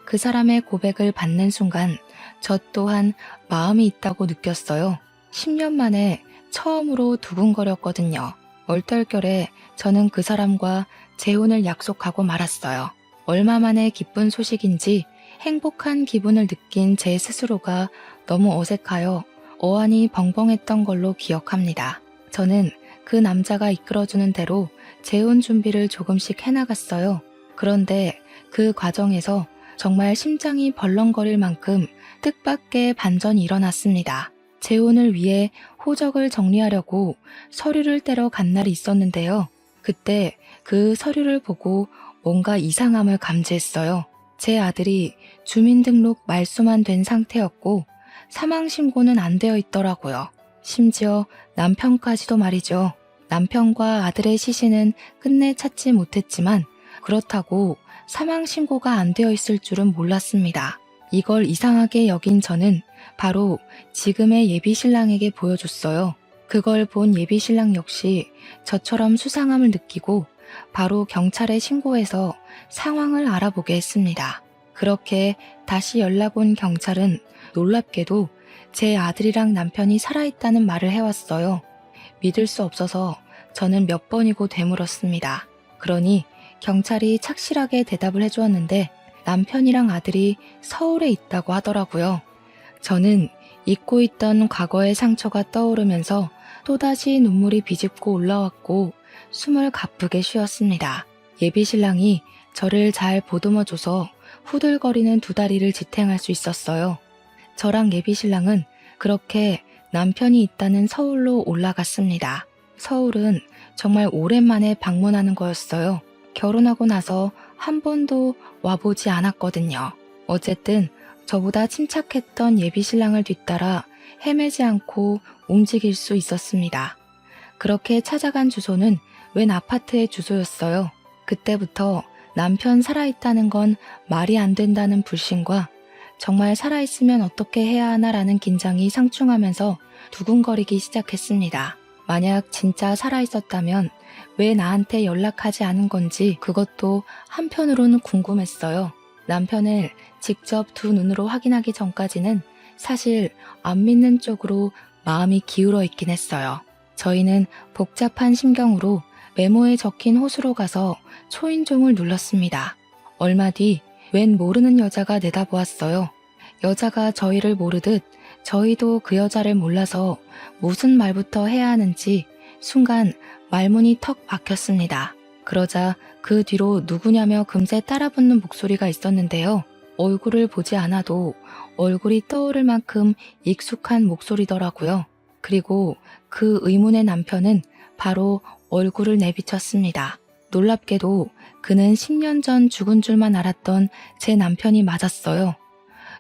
그 사람의 고백을 받는 순간 저 또한 마음이 있다고 느꼈어요. 10년 만에 처음으로 두근거렸거든요. 얼떨결에 저는 그 사람과 재혼을 약속하고 말았어요. 얼마 만에 기쁜 소식인지 행복한 기분을 느낀 제 스스로가 너무 어색하여 어안이 벙벙했던 걸로 기억합니다. 저는 그 남자가 이끌어주는 대로 재혼 준비를 조금씩 해나갔어요. 그런데 그 과정에서 정말 심장이 벌렁거릴 만큼 뜻밖의 반전이 일어났습니다. 재혼을 위해 호적을 정리하려고 서류를 떼러 간 날이 있었는데요. 그때 그 서류를 보고 뭔가 이상함을 감지했어요. 제 아들이 주민등록 말소만 된 상태였고 사망신고는 안 되어 있더라고요. 심지어 남편까지도 말이죠. 남편과 아들의 시신은 끝내 찾지 못했지만 그렇다고 사망신고가 안 되어 있을 줄은 몰랐습니다. 이걸 이상하게 여긴 저는 바로 지금의 예비신랑에게 보여줬어요. 그걸 본 예비신랑 역시 저처럼 수상함을 느끼고 바로 경찰에 신고해서 상황을 알아보게 했습니다. 그렇게 다시 연락 온 경찰은 놀랍게도 제 아들이랑 남편이 살아있다는 말을 해왔어요. 믿을 수 없어서 저는 몇 번이고 되물었습니다. 그러니 경찰이 착실하게 대답을 해주었는데 남편이랑 아들이 서울에 있다고 하더라고요. 저는 잊고 있던 과거의 상처가 떠오르면서 또다시 눈물이 비집고 올라왔고 숨을 가쁘게 쉬었습니다. 예비신랑이 저를 잘 보듬어줘서 후들거리는 두 다리를 지탱할 수 있었어요. 저랑 예비신랑은 그렇게 남편이 있다는 서울로 올라갔습니다. 서울은 정말 오랜만에 방문하는 거였어요. 결혼하고 나서 한 번도 와보지 않았거든요. 어쨌든 저보다 침착했던 예비신랑을 뒤따라 헤매지 않고 움직일 수 있었습니다. 그렇게 찾아간 주소는 웬 아파트의 주소였어요. 그때부터 남편 살아있다는 건 말이 안 된다는 불신과 정말 살아있으면 어떻게 해야 하나라는 긴장이 상충하면서 두근거리기 시작했습니다. 만약 진짜 살아있었다면 왜 나한테 연락하지 않은 건지 그것도 한편으로는 궁금했어요. 남편을 직접 두 눈으로 확인하기 전까지는 사실 안 믿는 쪽으로 마음이 기울어 있긴 했어요. 저희는 복잡한 심경으로 메모에 적힌 호수로 가서 초인종을 눌렀습니다. 얼마 뒤 웬 모르는 여자가 내다보았어요. 여자가 저희를 모르듯 저희도 그 여자를 몰라서 무슨 말부터 해야 하는지 순간 말문이 턱 막혔습니다. 그러자 그 뒤로 누구냐며 금세 따라붙는 목소리가 있었는데요. 얼굴을 보지 않아도 얼굴이 떠오를 만큼 익숙한 목소리더라고요. 그리고 그 의문의 남편은 바로 얼굴을 내비쳤습니다. 놀랍게도 그는 10년 전 죽은 줄만 알았던 제 남편이 맞았어요.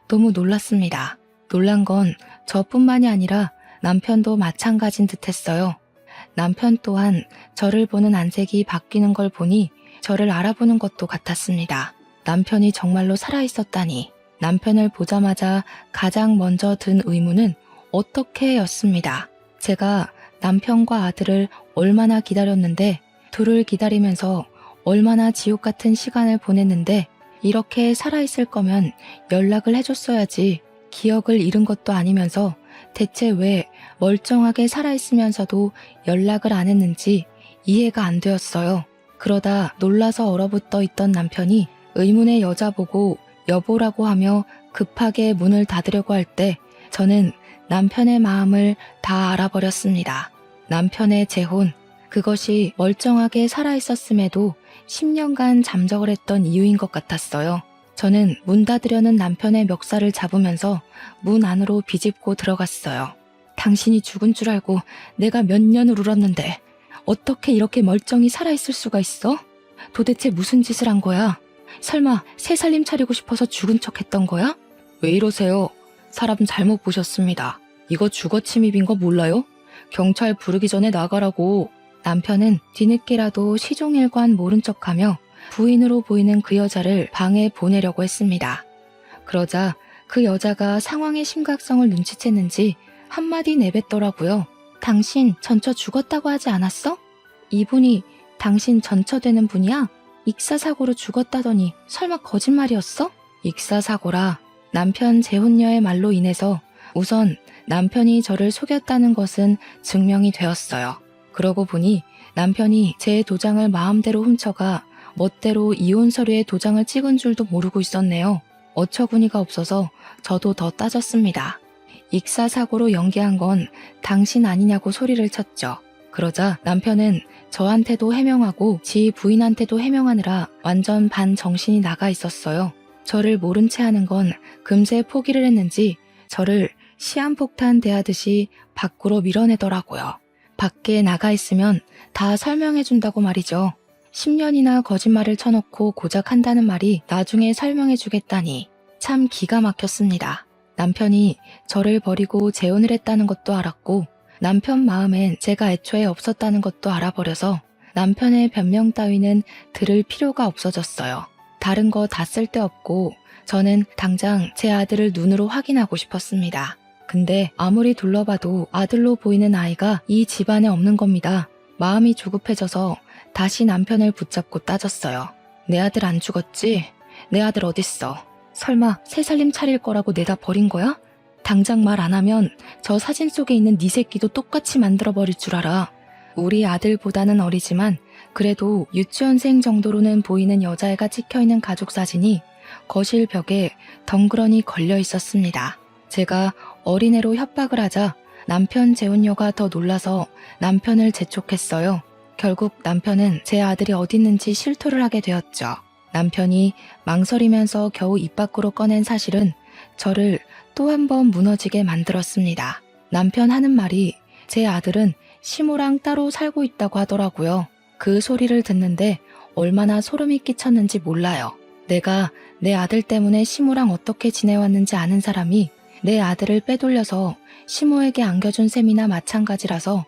너무 놀랐습니다. 놀란 건 저뿐만이 아니라 남편도 마찬가지인 듯 했어요. 남편 또한 저를 보는 안색이 바뀌는 걸 보니 저를 알아보는 것도 같았습니다. 남편이 정말로 살아있었다니. 남편을 보자마자 가장 먼저 든 의문은 어떻게 였습니다. 제가 남편과 아들을 얼마나 기다렸는데 둘을 기다리면서 얼마나 지옥 같은 시간을 보냈는데 이렇게 살아있을 거면 연락을 해줬어야지. 기억을 잃은 것도 아니면서 대체 왜 멀쩡하게 살아있으면서도 연락을 안 했는지 이해가 안 되었어요. 그러다 놀라서 얼어붙어 있던 남편이 의문의 여자 보고 여보라고 하며 급하게 문을 닫으려고 할 때 저는 남편의 마음을 다 알아버렸습니다. 남편의 재혼, 그것이 멀쩡하게 살아있었음에도 10년간 잠적을 했던 이유인 것 같았어요. 저는 문 닫으려는 남편의 멱살을 잡으면서 문 안으로 비집고 들어갔어요. 당신이 죽은 줄 알고 내가 몇 년을 울었는데 어떻게 이렇게 멀쩡히 살아있을 수가 있어? 도대체 무슨 짓을 한 거야? 설마 새 살림 차리고 싶어서 죽은 척 했던 거야? 왜 이러세요? 사람 잘못 보셨습니다. 이거 주거 침입인 거 몰라요? 경찰 부르기 전에 나가라고. 남편은 뒤늦게라도 시종일관 모른 척하며 부인으로 보이는 그 여자를 방에 보내려고 했습니다. 그러자 그 여자가 상황의 심각성을 눈치챘는지 한마디 내뱉더라고요. 당신 전처 죽었다고 하지 않았어? 이분이 당신 전처 되는 분이야? 익사사고로 죽었다더니 설마 거짓말이었어? 익사사고라. 남편 재혼녀의 말로 인해서 우선 남편이 저를 속였다는 것은 증명이 되었어요. 그러고 보니 남편이 제 도장을 마음대로 훔쳐가 멋대로 이혼 서류에 도장을 찍은 줄도 모르고 있었네요. 어처구니가 없어서 저도 더 따졌습니다. 익사사고로 연기한 건 당신 아니냐고 소리를 쳤죠. 그러자 남편은 저한테도 해명하고 지 부인한테도 해명하느라 완전 반정신이 나가 있었어요. 저를 모른 채 하는 건 금세 포기를 했는지 저를 시한폭탄 대하듯이 밖으로 밀어내더라고요. 밖에 나가 있으면 다 설명해준다고 말이죠. 10년이나 거짓말을 쳐놓고 고작 한다는 말이 나중에 설명해주겠다니 참 기가 막혔습니다. 남편이 저를 버리고 재혼을 했다는 것도 알았고 남편 마음엔 제가 애초에 없었다는 것도 알아버려서 남편의 변명 따위는 들을 필요가 없어졌어요. 다른 거 다 쓸데없고 저는 당장 제 아들을 눈으로 확인하고 싶었습니다. 근데 아무리 둘러봐도 아들로 보이는 아이가 이 집안에 없는 겁니다. 마음이 조급해져서 다시 남편을 붙잡고 따졌어요. 내 아들 안 죽었지? 내 아들 어딨어? 설마 새살림 차릴 거라고 내다 버린 거야? 당장 말 안 하면 저 사진 속에 있는 네 새끼도 똑같이 만들어버릴 줄 알아. 우리 아들보다는 어리지만 그래도 유치원생 정도로는 보이는 여자애가 찍혀있는 가족 사진이 거실 벽에 덩그러니 걸려 있었습니다. 제가 어린애로 협박을 하자 남편 재혼녀가 더 놀라서 남편을 재촉했어요. 결국 남편은 제 아들이 어디 있는지 실토를 하게 되었죠. 남편이 망설이면서 겨우 입 밖으로 꺼낸 사실은 저를 또 한 번 무너지게 만들었습니다. 남편 하는 말이 제 아들은 시모랑 따로 살고 있다고 하더라고요. 그 소리를 듣는데 얼마나 소름이 끼쳤는지 몰라요. 내가 내 아들 때문에 시모랑 어떻게 지내왔는지 아는 사람이 내 아들을 빼돌려서 시모에게 안겨준 셈이나 마찬가지라서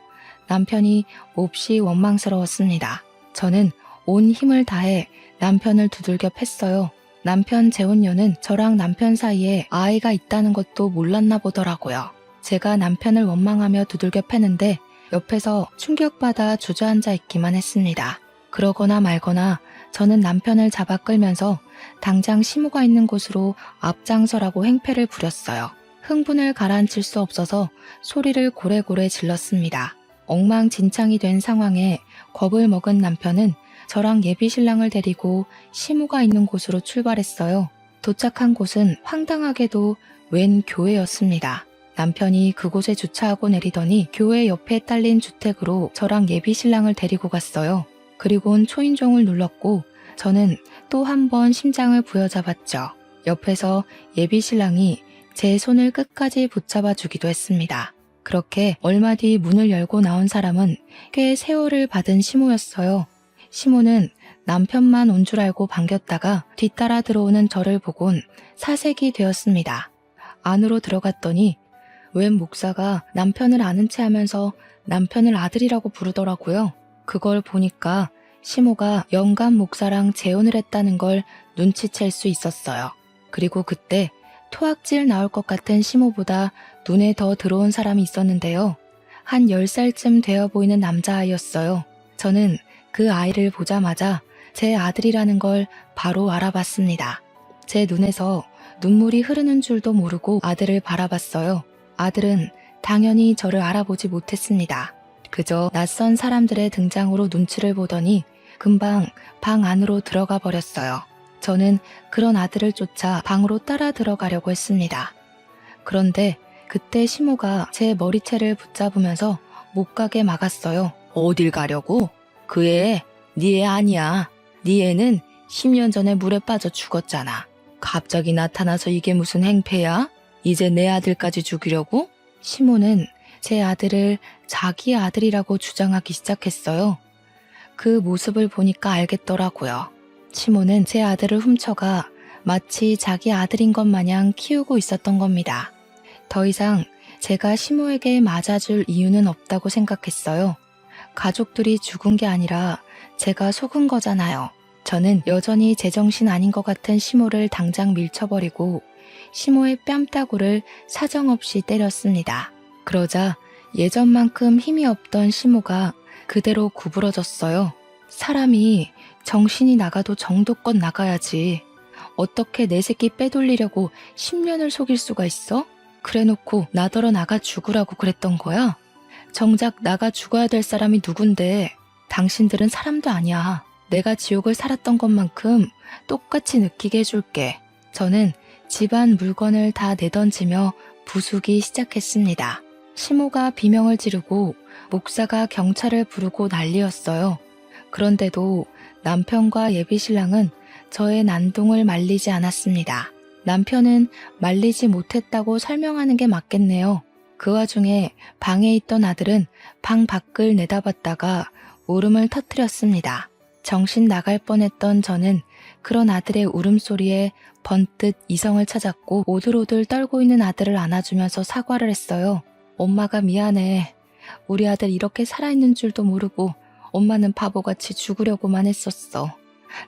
남편이 몹시 원망스러웠습니다. 저는 온 힘을 다해 남편을 두들겨 팼어요. 남편 재혼녀는 저랑 남편 사이에 아이가 있다는 것도 몰랐나 보더라고요. 제가 남편을 원망하며 두들겨 패는데 옆에서 충격받아 주저앉아 있기만 했습니다. 그러거나 말거나 저는 남편을 잡아 끌면서 당장 시모가 있는 곳으로 앞장서라고 행패를 부렸어요. 흥분을 가라앉힐 수 없어서 소리를 고래고래 질렀습니다. 엉망진창이 된 상황에 겁을 먹은 남편은 저랑 예비신랑을 데리고 시모가 있는 곳으로 출발했어요. 도착한 곳은 황당하게도 웬 교회였습니다. 남편이 그곳에 주차하고 내리더니 교회 옆에 딸린 주택으로 저랑 예비신랑을 데리고 갔어요. 그리고는 초인종을 눌렀고 저는 또 한 번 심장을 부여잡았죠. 옆에서 예비신랑이 제 손을 끝까지 붙잡아 주기도 했습니다. 그렇게 얼마 뒤 문을 열고 나온 사람은 꽤 세월을 받은 시모였어요. 시모는 남편만 온 줄 알고 반겼다가 뒤따라 들어오는 저를 보곤 사색이 되었습니다. 안으로 들어갔더니 웬 목사가 남편을 아는 체 하면서 남편을 아들이라고 부르더라고요. 그걸 보니까 시모가 영감 목사랑 재혼을 했다는 걸 눈치챌 수 있었어요. 그리고 그때 토악질 나올 것 같은 시모보다 눈에 더 들어온 사람이 있었는데요. 한 10살쯤 되어 보이는 남자아이였어요. 저는 그 아이를 보자마자 제 아들이라는 걸 바로 알아봤습니다. 제 눈에서 눈물이 흐르는 줄도 모르고 아들을 바라봤어요. 아들은 당연히 저를 알아보지 못했습니다. 그저 낯선 사람들의 등장으로 눈치를 보더니 금방 방 안으로 들어가 버렸어요. 저는 그런 아들을 쫓아 방으로 따라 들어가려고 했습니다. 그런데 그때 시모가 제 머리채를 붙잡으면서 못 가게 막았어요. 어딜 가려고? 그 애, 네 애 아니야. 네 애는 10년 전에 물에 빠져 죽었잖아. 갑자기 나타나서 이게 무슨 행패야? 이제 내 아들까지 죽이려고? 시모는 제 아들을 자기 아들이라고 주장하기 시작했어요. 그 모습을 보니까 알겠더라고요. 시모는 제 아들을 훔쳐가 마치 자기 아들인 것 마냥 키우고 있었던 겁니다. 더 이상 제가 시모에게 맞아줄 이유는 없다고 생각했어요. 가족들이 죽은 게 아니라 제가 속은 거잖아요. 저는 여전히 제정신 아닌 것 같은 시모를 당장 밀쳐버리고 시모의 뺨따구를 사정없이 때렸습니다. 그러자 예전만큼 힘이 없던 시모가 그대로 구부러졌어요. 사람이 정신이 나가도 정도껏 나가야지. 어떻게 내 새끼 빼돌리려고 10년을 속일 수가 있어? 그래놓고 나더러 나가 죽으라고 그랬던 거야? 정작 나가 죽어야 될 사람이 누군데 당신들은 사람도 아니야. 내가 지옥을 살았던 것만큼 똑같이 느끼게 해줄게. 저는 집안 물건을 다 내던지며 부수기 시작했습니다. 시모가 비명을 지르고 목사가 경찰을 부르고 난리였어요. 그런데도 남편과 예비신랑은 저의 난동을 말리지 않았습니다. 남편은 말리지 못했다고 설명하는 게 맞겠네요. 그 와중에 방에 있던 아들은 방 밖을 내다봤다가 울음을 터뜨렸습니다. 정신 나갈 뻔했던 저는 그런 아들의 울음소리에 번뜩 이성을 찾았고 오들오들 떨고 있는 아들을 안아주면서 사과를 했어요. 엄마가 미안해. 우리 아들 이렇게 살아있는 줄도 모르고 엄마는 바보같이 죽으려고만 했었어.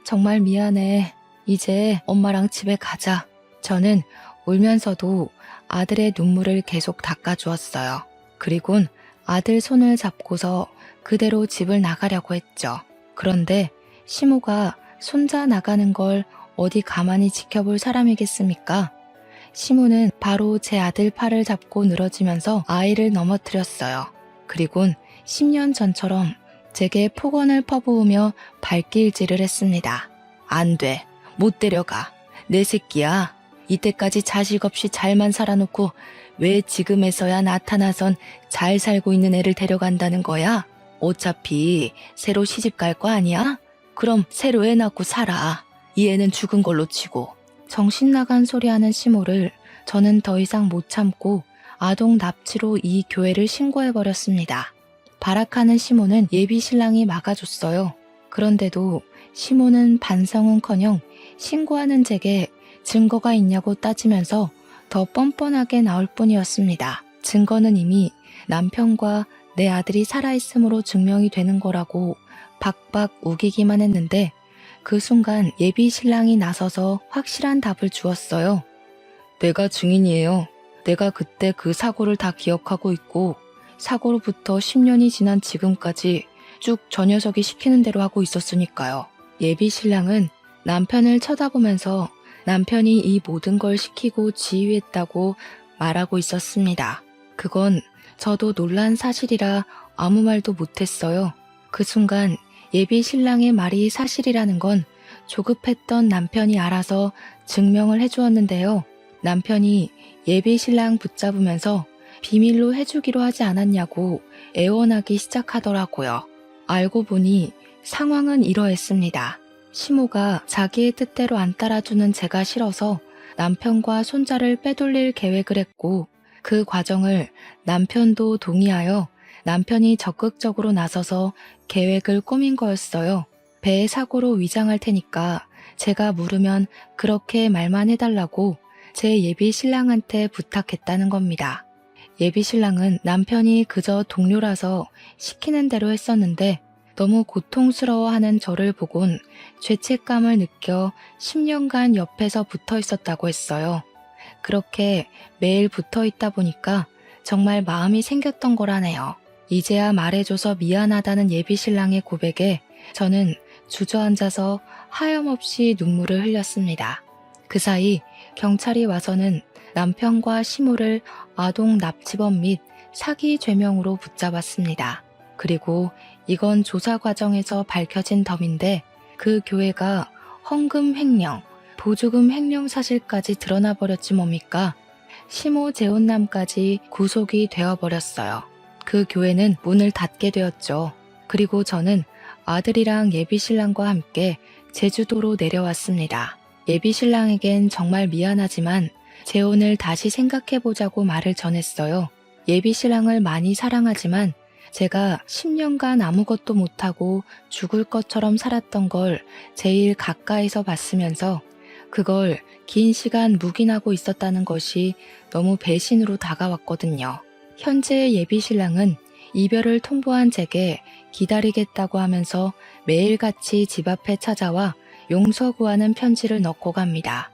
정말 미안해. 이제 엄마랑 집에 가자. 저는 울면서도 아들의 눈물을 계속 닦아주었어요. 그리곤 아들 손을 잡고서 그대로 집을 나가려고 했죠. 그런데 시모가 손자 나가는 걸 어디 가만히 지켜볼 사람이겠습니까? 시모는 바로 제 아들 팔을 잡고 늘어지면서 아이를 넘어뜨렸어요. 그리곤 10년 전처럼 제게 폭언을 퍼부으며 발길질을 했습니다. 안 돼. 못 데려가. 내 새끼야. 이때까지 자식 없이 잘만 살아놓고 왜 지금에서야 나타나선 잘 살고 있는 애를 데려간다는 거야? 어차피 새로 시집 갈 거 아니야? 그럼 새로 애 낳고 살아. 이 애는 죽은 걸로 치고. 정신 나간 소리하는 시모를 저는 더 이상 못 참고 아동 납치로 이 교회를 신고해버렸습니다. 발악하는 시모는 예비 신랑이 막아줬어요. 그런데도 시모는 반성은커녕 신고하는 제게 증거가 있냐고 따지면서 더 뻔뻔하게 나올 뿐이었습니다. 증거는 이미 남편과 내 아들이 살아있음으로 증명이 되는 거라고 박박 우기기만 했는데 그 순간 예비 신랑이 나서서 확실한 답을 주었어요. 내가 증인이에요. 내가 그때 그 사고를 다 기억하고 있고 사고로부터 10년이 지난 지금까지 쭉 저 녀석이 시키는 대로 하고 있었으니까요. 예비 신랑은 남편을 쳐다보면서 남편이 이 모든 걸 시키고 지휘했다고 말하고 있었습니다. 그건 저도 놀란 사실이라 아무 말도 못했어요. 그 순간 예비 신랑의 말이 사실이라는 건 조급했던 남편이 알아서 증명을 해주었는데요. 남편이 예비 신랑 붙잡으면서 비밀로 해주기로 하지 않았냐고 애원하기 시작하더라고요. 알고 보니 상황은 이러했습니다. 시모가 자기의 뜻대로 안 따라주는 제가 싫어서 남편과 손자를 빼돌릴 계획을 했고 그 과정을 남편도 동의하여 남편이 적극적으로 나서서 계획을 꾸민 거였어요. 배의 사고로 위장할 테니까 제가 물으면 그렇게 말만 해달라고 제 예비 신랑한테 부탁했다는 겁니다. 예비 신랑은 남편이 그저 동료라서 시키는 대로 했었는데 너무 고통스러워하는 저를 보곤 죄책감을 느껴 10년간 옆에서 붙어 있었다고 했어요. 그렇게 매일 붙어 있다 보니까 정말 마음이 생겼던 거라네요. 이제야 말해줘서 미안하다는 예비 신랑의 고백에 저는 주저앉아서 하염없이 눈물을 흘렸습니다. 그 사이 경찰이 와서는 남편과 시모를 아동 납치범 및 사기 죄명으로 붙잡았습니다. 그리고 이건 조사 과정에서 밝혀진 덤인데 그 교회가 헌금 횡령, 보조금 횡령 사실까지 드러나 버렸지 뭡니까? 시모 재혼남까지 구속이 되어버렸어요. 그 교회는 문을 닫게 되었죠. 그리고 저는 아들이랑 예비신랑과 함께 제주도로 내려왔습니다. 예비신랑에겐 정말 미안하지만 재혼을 다시 생각해보자고 말을 전했어요. 예비신랑을 많이 사랑하지만 제가 10년간 아무것도 못하고 죽을 것처럼 살았던 걸 제일 가까이서 봤으면서 그걸 긴 시간 묵인하고 있었다는 것이 너무 배신으로 다가왔거든요. 현재의 예비신랑은 이별을 통보한 제게 기다리겠다고 하면서 매일같이 집 앞에 찾아와 용서 구하는 편지를 넣고 갑니다.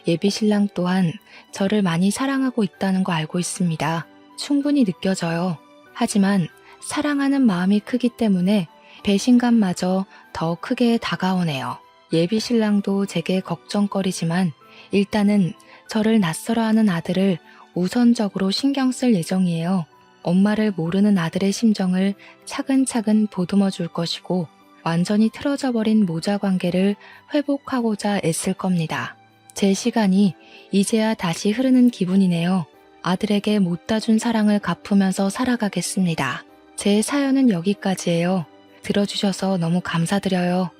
예비신랑 또한 저를 많이 사랑하고 있다는 거 알고 있습니다. 충분히 느껴져요. 하지만 사랑하는 마음이 크기 때문에 배신감마저 더 크게 다가오네요. 예비신랑도 제게 걱정거리지만 일단은 저를 낯설어하는 아들을 우선적으로 신경 쓸 예정이에요. 엄마를 모르는 아들의 심정을 차근차근 보듬어 줄 것이고 완전히 틀어져 버린 모자 관계를 회복하고자 애쓸 겁니다. 제 시간이 이제야 다시 흐르는 기분이네요. 아들에게 못다 준 사랑을 갚으면서 살아가겠습니다. 제 사연은 여기까지예요. 들어주셔서 너무 감사드려요.